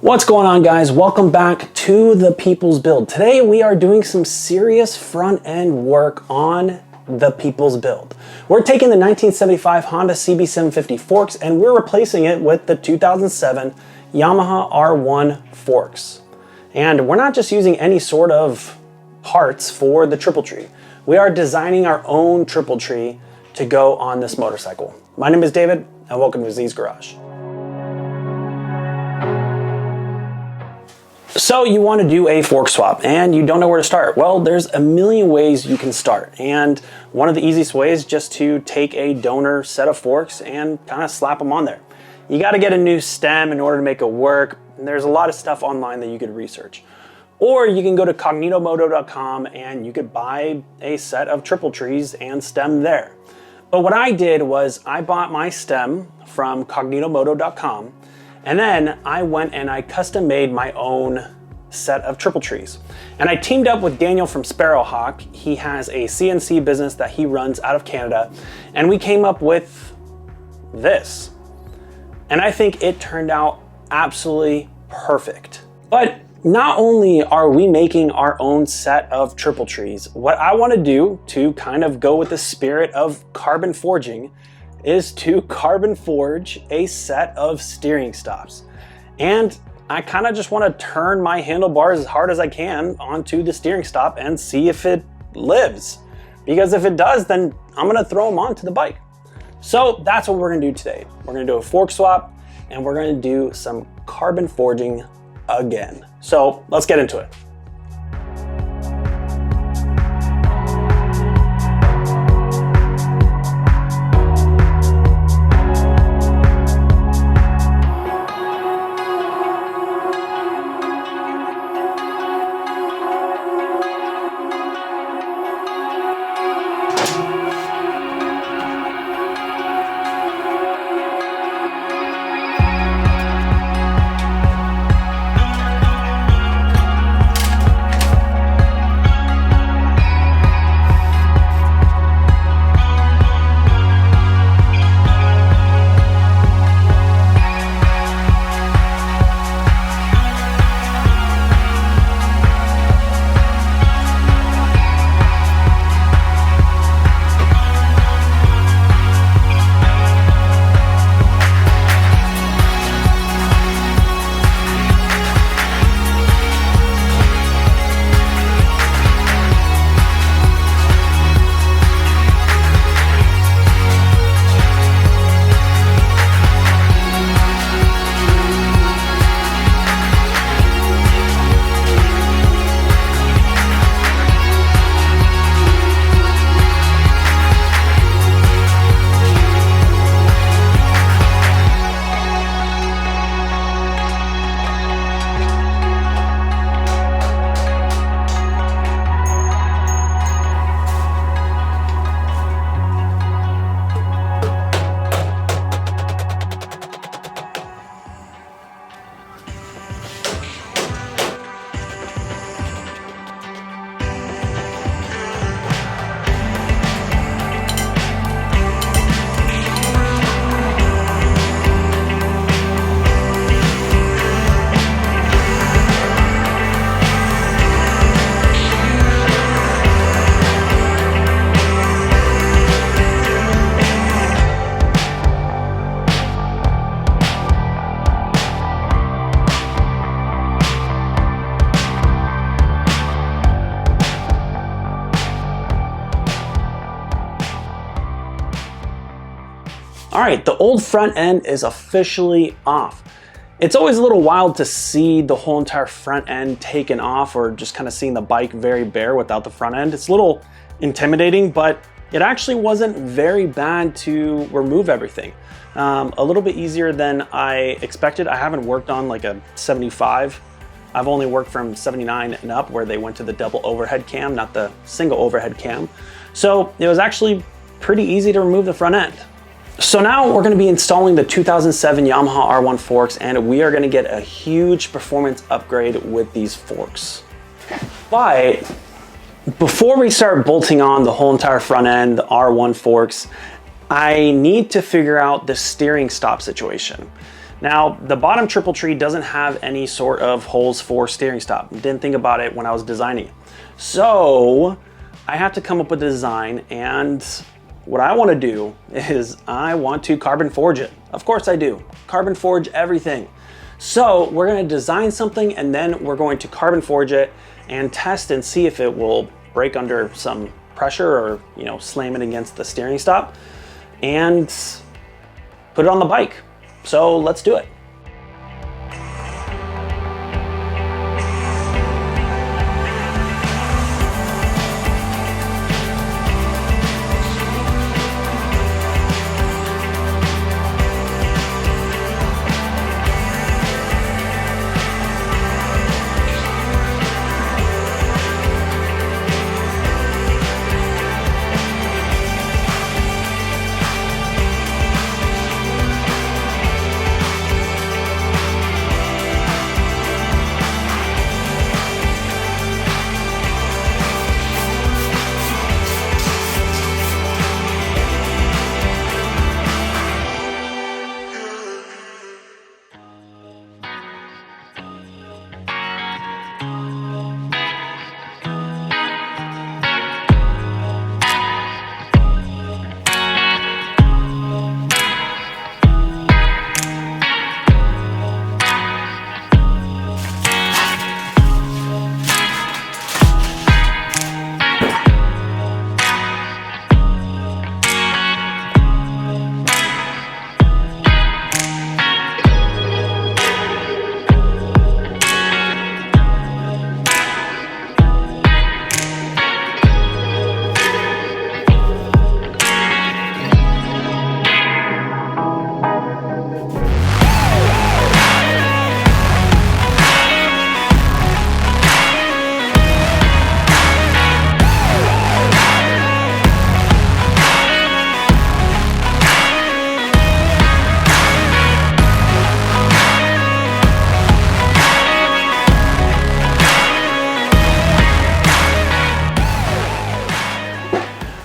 What's going on, guys? Welcome back to the People's Build. Today we are doing some serious front end work on the People's Build. We're taking the 1975 Honda CB750 forks and we're replacing it with the 2007 Yamaha R1 forks. And we're not just using any sort of parts for the triple tree. We are designing our own triple tree to go on this motorcycle. My name is David and welcome to Z's Garage. So you want to do a fork swap and you don't know where to start. Well, there's a million ways you can start. And one of the easiest ways is just to take a donor set of forks and kind of slap them on there. You got to get a new stem in order to make it work. And there's a lot of stuff online that you could research. Or you can go to cognitomoto.com and you could buy a set of triple trees and stem there. But what I did was I bought my stem from cognitomoto.com. And then I went and I custom made my own set of triple trees. And I teamed up with Daniel from Sparrowhawk. He has a CNC business that he runs out of Canada. And we came up with this. And I think it turned out absolutely perfect. But not only are we making our own set of triple trees, what I want to do to kind of go with the spirit of carbon forging is to carbon forge a set of steering stops. And I kind of just want to turn my handlebars as hard as I can onto the steering stop and see if it lives. Because if it does, then I'm gonna throw them onto the bike. So that's what we're gonna do today. We're gonna do a fork swap and we're gonna do some carbon forging again. So let's get into it. All right, the old front end is officially off. It's always a little wild to see the whole entire front end taken off or just kind of seeing the bike very bare without the front end. It's a little intimidating, but it actually wasn't very bad to remove everything. A little bit easier than I expected. I haven't worked on like a 75. I've only worked from 79 and up where they went to the double overhead cam, not the single overhead cam. So it was actually pretty easy to remove the front end. So now we're going to be installing the 2007 Yamaha R1 forks and we are going to get a huge performance upgrade with these forks. But before we start bolting on the whole entire front end, the R1 forks, I need to figure out the steering stop situation. Now, the bottom triple tree doesn't have any sort of holes for steering stop. Didn't think about it when I was designing it. So I have to come up with a design, and what I want to do is I want to carbon forge it. Of course I do. Carbon forge everything. So we're going to design something, and then we're going to carbon forge it and test and see if it will break under some pressure or, you know, slam it against the steering stop and put it on the bike. So let's do it.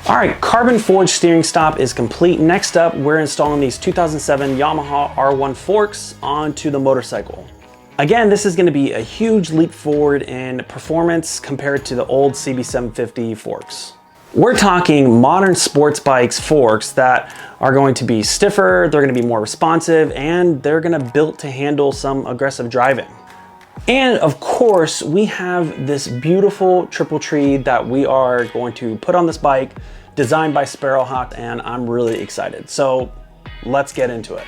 All right, carbon forged steering stop is complete. Next up, we're installing these 2007 Yamaha R1 forks onto the motorcycle. Again, this is going to be a huge leap forward in performance compared to the old CB750 forks. We're talking modern sports bikes forks that are going to be stiffer, they're going to be more responsive, and they're going to be built to handle some aggressive driving. And of course, we have this beautiful triple tree that we are going to put on this bike, designed by Sparrowhawk, and I'm really excited. So let's get into it.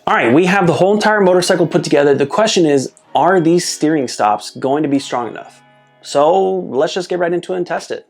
All right, we have the whole entire motorcycle put together. The question is, are these steering stops going to be strong enough? So let's just get right into it and test it.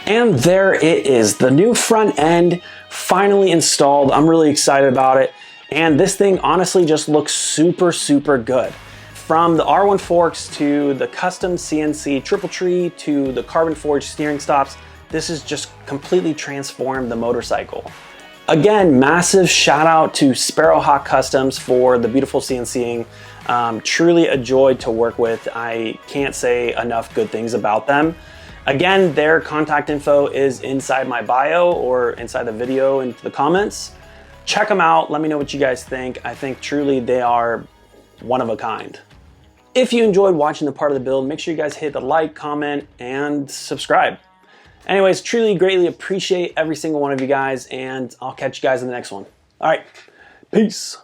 And there it is, the new front end finally installed. I'm really excited about it. And this thing honestly just looks super, super good. From the R1 forks to the custom CNC triple tree to the carbon forged steering stops, this has just completely transformed the motorcycle. Again, massive shout out to Sparrowhawk Customs for the beautiful CNCing. Truly a joy to work with. I can't say enough good things about them. Again, their contact info is inside my bio or inside the video in the comments. check them out. Let me know what you guys think. I think truly they are one of a kind. If you enjoyed watching the part of the build, make sure you guys hit the like, comment, and subscribe. Anyways, truly greatly appreciate every single one of you guys, and I'll catch you guys in the next one. All right, peace.